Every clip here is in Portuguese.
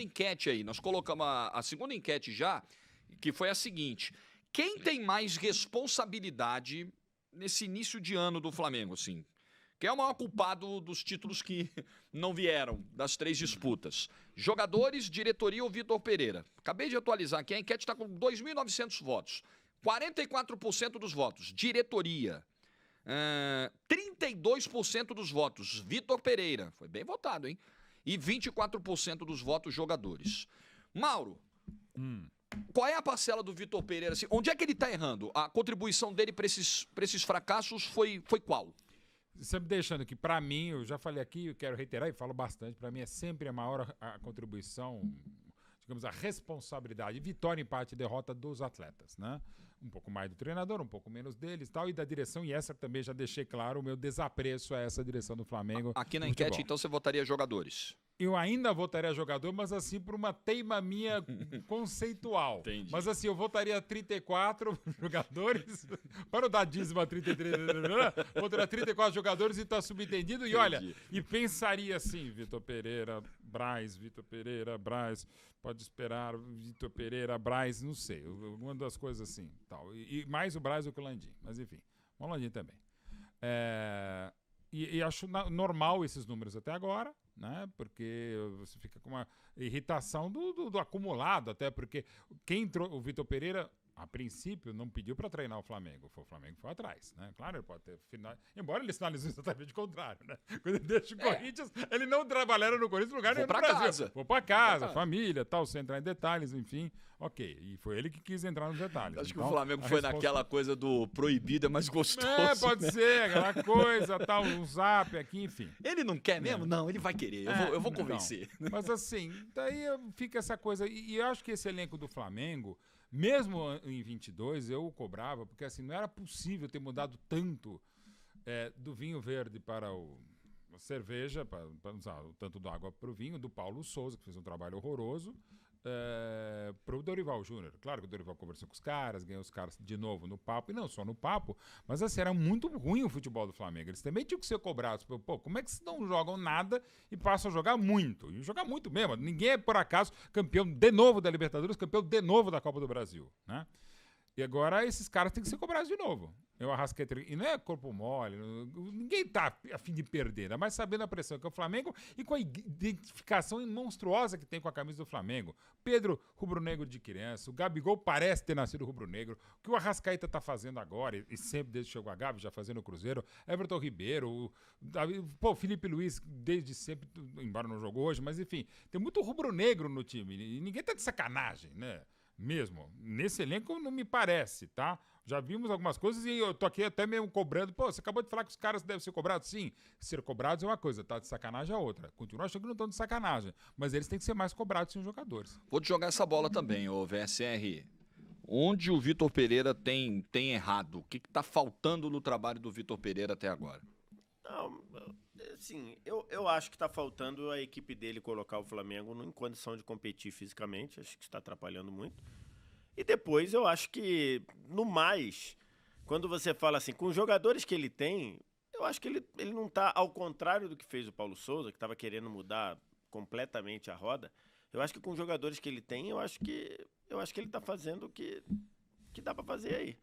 enquete aí. Nós colocamos a segunda enquete já, que foi a seguinte: quem tem mais responsabilidade nesse início de ano do Flamengo, assim? Quem é o maior culpado dos títulos que não vieram das 3 disputas? Jogadores, diretoria ou Vitor Pereira? Acabei de atualizar aqui, a enquete está com 2.900 votos. 44% dos votos, diretoria. 32% dos votos, Vitor Pereira. Foi bem votado, hein? E 24% dos votos, jogadores. Mauro, qual é a parcela do Vitor Pereira? Assim, onde é que ele está errando? A contribuição dele para esses fracassos foi qual? Você me deixando que, para mim, eu já falei aqui, eu quero reiterar e falo bastante, para mim é sempre a maior a contribuição, digamos, a responsabilidade, vitória, empate e derrota dos atletas, né? Um pouco mais do treinador, um pouco menos deles tal, e da direção, e essa também já deixei claro o meu desapreço a essa direção do Flamengo. Aqui na enquete, então, você votaria jogadores? Eu ainda votaria jogador, mas assim, por uma teima minha conceitual. Entendi. Mas assim, eu votaria 34 jogadores, para não dar dízimo a 33, votaria 34 jogadores e tá subentendido. E olha, e pensaria assim, Vitor Pereira, Braz, pode esperar, Vitor Pereira, Braz, não sei, uma das coisas assim. Tal. E mais o Braz do que o Landim, mas enfim, o Landim também. E acho normal esses números até agora, né? Porque você fica com uma irritação do acumulado, até porque quem entrou, o Vitor Pereira, a princípio, não pediu para treinar o Flamengo. O Flamengo foi atrás, né? Claro, ele pode ter embora ele sinalizou exatamente o contrário, né? Quando ele deixa o Corinthians, ele não trabalharia no Corinthians, lugar nenhum no Brasil. Casa. Vou para casa, família, tal, sem entrar em detalhes, enfim. Ok, e foi ele que quis entrar nos detalhes. Acho então, que o Flamengo foi naquela coisa do proibido é mais gostoso. Pode ser, aquela coisa, tal, um zap aqui, enfim. Ele não quer mesmo? Não, ele vai querer. Eu vou convencer. Não. Mas assim, daí fica essa coisa. E eu acho que esse elenco do Flamengo, mesmo em 22, eu o cobrava, porque assim, não era possível ter mudado tanto do vinho verde para a cerveja, para usar tanto da água para o vinho, do Paulo Souza, que fez um trabalho horroroso, para o Dorival Júnior. Claro que o Dorival conversou com os caras, ganhou os caras de novo no papo, e não só no papo, mas assim, era muito ruim o futebol do Flamengo. Eles também tinham que ser cobrados. Pô, como é que vocês não jogam nada e passam a jogar muito? E jogar muito mesmo. Ninguém é, por acaso, campeão de novo da Libertadores, campeão de novo da Copa do Brasil, né? E agora esses caras têm que ser cobrados de novo. Eu Arrascaeta, e não é corpo mole, ninguém tá a fim de perder, ainda mais sabendo a pressão que é o Flamengo e com a identificação monstruosa que tem com a camisa do Flamengo. Pedro, rubro-negro de criança, o Gabigol parece ter nascido rubro-negro, o que o Arrascaeta tá fazendo agora, e sempre desde que chegou a Gabi, já fazendo o Cruzeiro, Everton Ribeiro, o Felipe Luiz, desde sempre, embora não jogou hoje, mas enfim, tem muito rubro-negro no time, e ninguém tá de sacanagem, né? Mesmo. Nesse elenco não me parece, tá? Já vimos algumas coisas e eu tô aqui até mesmo cobrando. Pô, você acabou de falar que os caras devem ser cobrados? Sim. Ser cobrados é uma coisa, tá de sacanagem é outra. Continuo achando que não estão de sacanagem. Mas eles têm que ser mais cobrados sim, os jogadores. Vou te jogar essa bola também, ô VSR. Onde o Vitor Pereira tem errado? O que tá faltando no trabalho do Vitor Pereira até agora? Não, assim, eu acho que está faltando a equipe dele colocar o Flamengo em condição de competir fisicamente. Acho que está atrapalhando muito. E depois eu acho que, no mais, quando você fala assim, com os jogadores que ele tem, eu acho que ele não está, ao contrário do que fez o Paulo Souza, que estava querendo mudar completamente a roda. Eu acho que com os jogadores que ele tem, eu acho que ele está fazendo o que dá para fazer aí.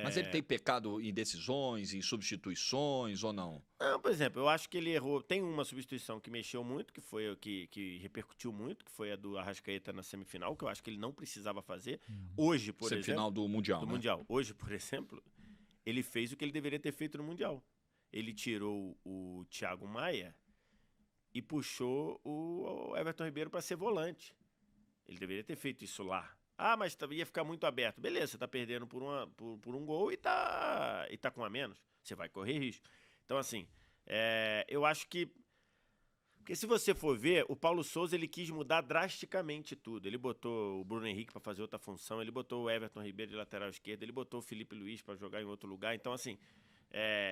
Mas ele tem pecado em decisões, em substituições ou não? Não, por exemplo, eu acho que ele errou. Tem uma substituição que mexeu muito, que foi que repercutiu muito, que foi a do Arrascaeta na semifinal, que eu acho que ele não precisava fazer. Hoje, por exemplo. Semifinal do Mundial. Do né? Mundial. Hoje, por exemplo, ele fez o que ele deveria ter feito no Mundial. Ele tirou o Thiago Maia e puxou o Everton Ribeiro para ser volante. Ele deveria ter feito isso lá. Ah, mas ia ficar muito aberto. Beleza, você tá perdendo por um gol e tá com a menos. Você vai correr risco. Então, assim, eu acho que... Porque se você for ver, o Paulo Souza, ele quis mudar drasticamente tudo. Ele botou o Bruno Henrique para fazer outra função, ele botou o Everton Ribeiro de lateral esquerdo, ele botou o Felipe Luiz para jogar em outro lugar. Então, assim,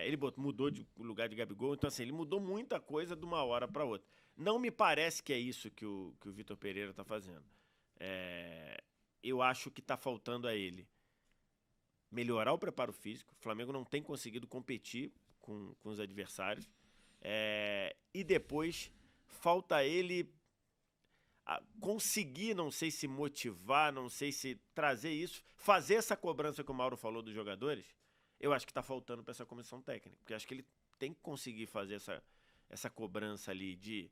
ele mudou de lugar de Gabigol. Então, assim, ele mudou muita coisa de uma hora para outra. Não me parece que é isso que o Vitor Pereira tá fazendo. Eu acho que está faltando a ele melhorar o preparo físico. O Flamengo não tem conseguido competir com os adversários. E depois falta a ele conseguir, não sei se motivar, não sei se trazer isso, fazer essa cobrança que o Mauro falou dos jogadores, eu acho que está faltando para essa comissão técnica. Porque eu acho que ele tem que conseguir fazer essa cobrança ali de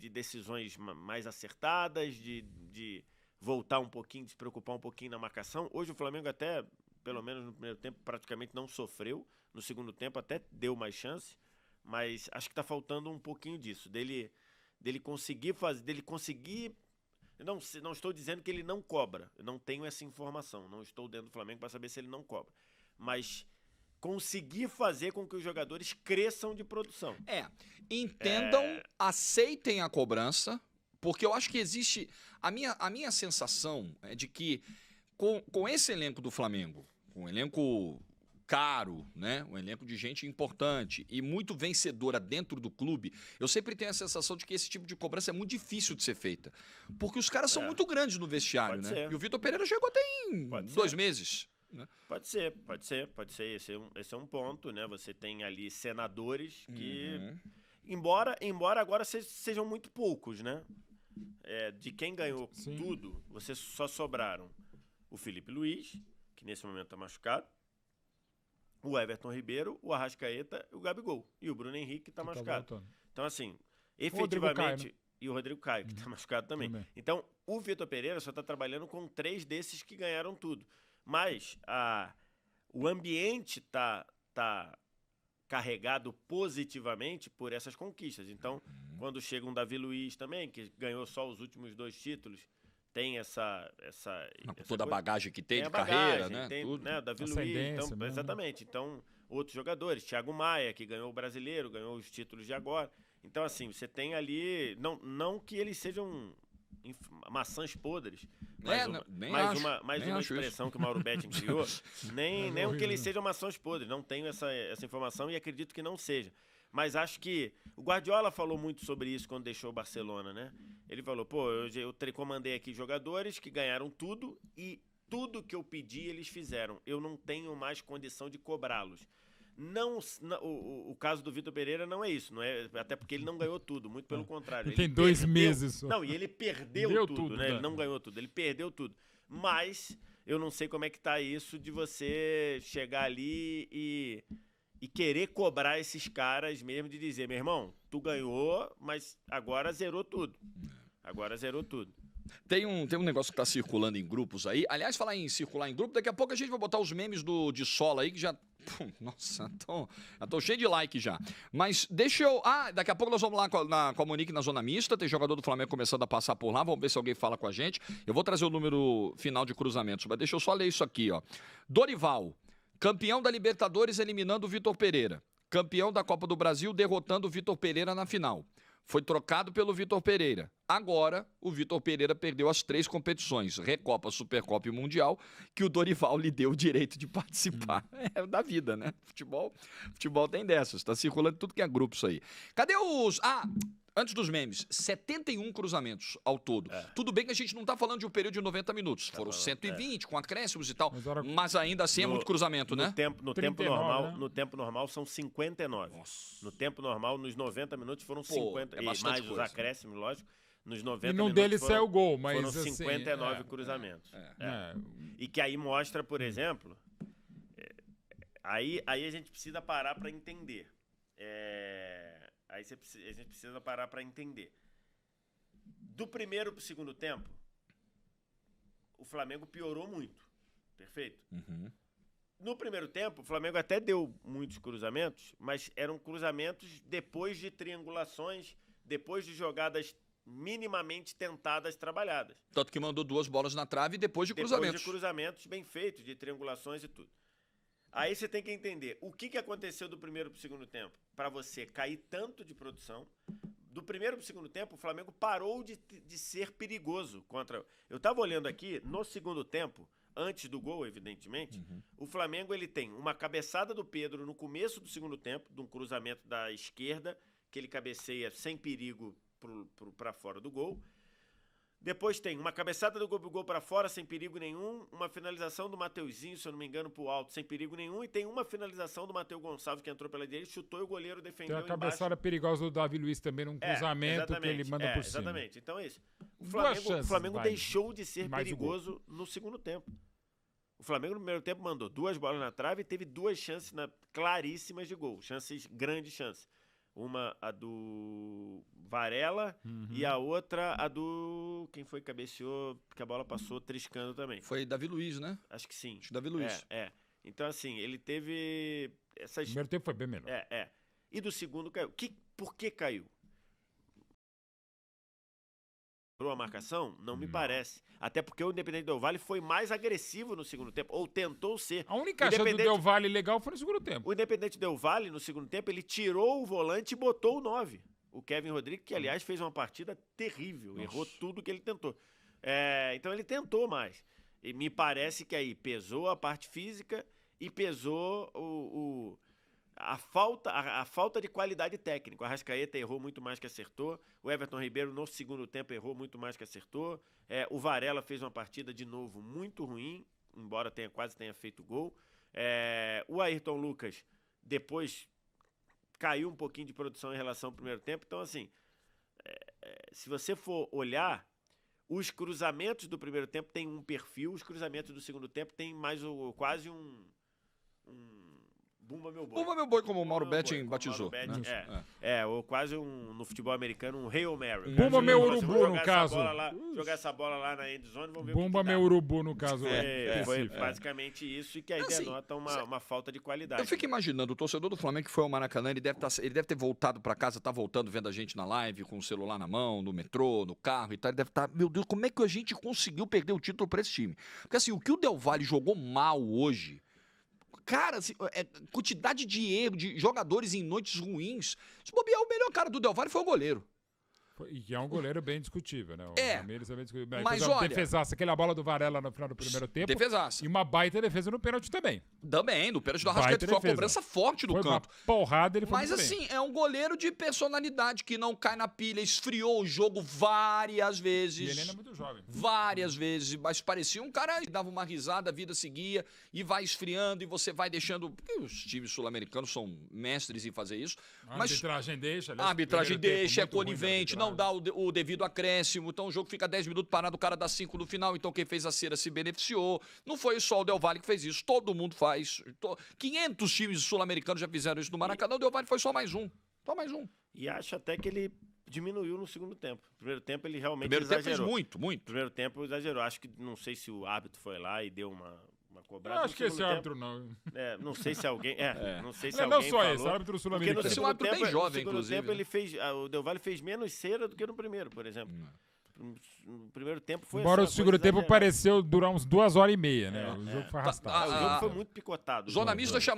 decisões mais acertadas, de voltar um pouquinho, de se preocupar um pouquinho na marcação. Hoje o Flamengo até, pelo menos no primeiro tempo, praticamente não sofreu. No segundo tempo até deu mais chance, mas acho que está faltando um pouquinho disso, dele conseguir fazer, não estou dizendo que ele não cobra, eu não tenho essa informação, não estou dentro do Flamengo para saber se ele não cobra, mas conseguir fazer com que os jogadores cresçam de produção. Entendam, aceitem a cobrança, porque eu acho que existe... A minha sensação é de que com esse elenco do Flamengo, com um elenco caro, né? Um elenco de gente importante e muito vencedora dentro do clube, eu sempre tenho a sensação de que esse tipo de cobrança é muito difícil de ser feita. Porque os caras são muito grandes no vestiário, Pode né? ser. E o Vitor Pereira chegou até em 2 meses. Né? Pode ser. Esse é um ponto, né? Você tem ali senadores que, embora agora sejam muito poucos, né? De quem ganhou tudo, vocês só sobraram o Felipe Luiz, que nesse momento está machucado, o Everton Ribeiro, o Arrascaeta e o Gabigol. E o Bruno Henrique que está machucado. Então, assim, efetivamente... E o Rodrigo Caio, que está machucado também. Então, o Vitor Pereira só está trabalhando com 3 desses que ganharam tudo. Mas o ambiente tá carregado positivamente por essas conquistas. Então, quando chega um Davi Luiz também, que ganhou só os últimos 2 títulos, tem toda a bagagem que tem de bagagem, carreira, né? Tem, tudo. né? Davi Luiz, então, exatamente. Então, outros jogadores, Thiago Maia, que ganhou o Brasileiro, ganhou os títulos de agora. Então, assim, você tem ali, não que eles sejam maçãs podres, mais uma expressão isso que o Mauro Betting criou, nem que eles sejam maçãs podres, não tenho essa informação e acredito que não seja. Mas acho que o Guardiola falou muito sobre isso quando deixou o Barcelona, né? Ele falou, eu comandei aqui jogadores que ganharam tudo e tudo que eu pedi eles fizeram. Eu não tenho mais condição de cobrá-los. O caso do Vitor Pereira não é isso, não é, até porque ele não ganhou tudo, muito pelo contrário. Ele tem 2 meses só. Não, e ele perdeu tudo, né? Ele não ganhou tudo, ele perdeu tudo. Mas eu não sei como é que tá isso de você chegar ali e querer cobrar esses caras mesmo, de dizer, meu irmão, tu ganhou, mas agora zerou tudo. Tem um negócio que tá circulando em grupos aí. Aliás, falar em circular em grupo, daqui a pouco a gente vai botar os memes de Sola aí, que já... Nossa, já tô cheio de like já. Mas deixa eu... daqui a pouco nós vamos lá com a Monique na zona mista. Tem jogador do Flamengo começando a passar por lá. Vamos ver se alguém fala com a gente. Eu vou trazer o número final de cruzamentos, mas deixa eu só ler isso aqui, ó. Dorival, campeão da Libertadores eliminando o Vitor Pereira. Campeão da Copa do Brasil derrotando o Vitor Pereira na final. Foi trocado pelo Vitor Pereira. Agora, o Vitor Pereira perdeu as 3 competições, Recopa, Supercopa e Mundial, que o Dorival lhe deu o direito de participar. É da vida, né? Futebol tem dessas. Tá circulando tudo que é grupo isso aí. Cadê os... Antes dos memes, 71 cruzamentos ao todo. Tudo bem que a gente não tá falando de um período de 90 minutos. Foram 120, com acréscimos e tal. Mas ainda assim é muito cruzamento, né? No tempo normal são 59. Nossa. No tempo normal, nos 90 minutos foram 50. Mais coisa. Os acréscimos, lógico. Nos 90 minutos deles saiu o gol, mas foram 59 cruzamentos. E que aí mostra, por exemplo... Aí a gente precisa parar para entender. A gente precisa parar para entender. Do primeiro para o segundo tempo, o Flamengo piorou muito. Perfeito? No primeiro tempo, o Flamengo até deu muitos cruzamentos, mas eram cruzamentos depois de triangulações, depois de jogadas minimamente tentadas, trabalhadas. Tanto que mandou 2 bolas na trave depois de cruzamentos. Depois de cruzamentos bem feitos, de triangulações e tudo. Aí você tem que entender o que aconteceu do primeiro para o segundo tempo para você cair tanto de produção. Do primeiro para o segundo tempo, o Flamengo parou de ser perigoso contra... Eu estava olhando aqui, no segundo tempo, antes do gol, evidentemente, o Flamengo ele tem uma cabeçada do Pedro no começo do segundo tempo, de um cruzamento da esquerda, que ele cabeceia sem perigo para fora do gol. Depois tem uma cabeçada do Gabigol para fora, sem perigo nenhum. Uma finalização do Mateuzinho, se eu não me engano, pro alto, sem perigo nenhum. E tem uma finalização do Matheus Gonçalves, que entrou pela direita, chutou e o goleiro defendeu Tem a cabeçada perigosa do Davi Luiz também, num cruzamento que ele manda por cima. Exatamente. Então é isso. O Chances, Flamengo deixou de ser mais o gol. perigoso no segundo tempo. O Flamengo no primeiro tempo mandou 2 bolas na trave e teve 2 chances claríssimas de gol. Grandes chances. Uma, a do Varela, e a outra, a do... Quem foi que cabeceou, porque a bola passou triscando também. Foi Davi Luiz, né? Acho que sim. Acho que Davi Luiz. Então, assim, ele teve essas... O primeiro tempo foi bem melhor. E do segundo caiu. Por que caiu? A marcação? Não me parece. Até porque o Independente Del Valle foi mais agressivo no segundo tempo, ou tentou ser. A única chance do Del Valle legal foi no segundo tempo. O Independente Del Valle, no segundo tempo, ele tirou o volante e botou o 9. O Kevin Rodrigues, que aliás fez uma partida terrível. Nossa. Errou tudo que ele tentou. Então ele tentou mais. E me parece que aí pesou a parte física e pesou a falta de qualidade técnica. O Arrascaeta errou muito mais que acertou. O Everton Ribeiro, no segundo tempo, errou muito mais que acertou. O Varela fez uma partida, de novo, muito ruim, embora quase tenha feito gol. O Ayrton Lucas, depois, caiu um pouquinho de produção em relação ao primeiro tempo. Então, assim, se você for olhar, os cruzamentos do primeiro tempo têm um perfil, os cruzamentos do segundo tempo têm mais quase um Bumba Meu Boi. Bumba Meu Boi, como o Mauro Betting batizou. Ou quase no futebol americano, um Hail Mary. Bumba Meu Urubu, no caso. Jogar essa bola lá na endzone, vamos ver Bumba Meu Urubu, no caso. Foi basicamente isso, e que aí denota uma falta de qualidade. Eu fico imaginando, o torcedor do Flamengo que foi ao Maracanã, ele deve ter voltado pra casa, tá voltando, vendo a gente na live, com o celular na mão, no metrô, no carro e tal. Ele deve estar, meu Deus, como é que a gente conseguiu perder o título pra esse time? Porque assim, o que o Del Valle jogou mal hoje... Cara, assim, quantidade de erro, de jogadores em noites ruins. Se bobear, o melhor cara do Del Valle foi o goleiro. E que é um goleiro bem discutível, né? O Ramires é bem discutível. Mas olha... Defesaça, aquela bola do Varela no final do primeiro tempo. Defesaça. E uma baita defesa no pênalti também. Também, no pênalti do Arrascaeta, foi uma cobrança forte do canto. Foi uma porrada, ele foi Mas assim, é um goleiro de personalidade que não cai na pilha, esfriou o jogo várias vezes. E ele ainda é muito jovem. Várias vezes, mas parecia um cara que dava uma risada, a vida seguia e vai esfriando e você vai deixando... Porque os times sul-americanos são mestres em fazer isso. A arbitragem deixa. A arbitragem deixa, é conivente, não dá o devido acréscimo, então o jogo fica 10 minutos parado, o cara dá 5 no final, então quem fez a cera se beneficiou. Não foi só o Del Valle que fez isso, todo mundo faz. 500 times sul-americanos já fizeram isso no Maracanã, o Del Valle foi só mais um. Só mais um. E acho até que ele diminuiu no segundo tempo. No primeiro tempo ele realmente exagerou. Tempo fez muito. No primeiro tempo exagerou. Acho que, não sei se o árbitro foi lá e deu uma cobrada. Eu acho que esse árbitro não. Não sei se alguém. Não sei se não, alguém não só falou, esse, árbitro sul-americano. Esse é um árbitro bem jovem, no inclusive. Tempo, ele fez, o Del Valle fez menos cera do que no primeiro, por exemplo. No primeiro tempo foi embora o segundo tempo pareceu durar uns 2 horas e meia, né? O jogo foi arrastado. O jogo foi muito picotado. Zona mista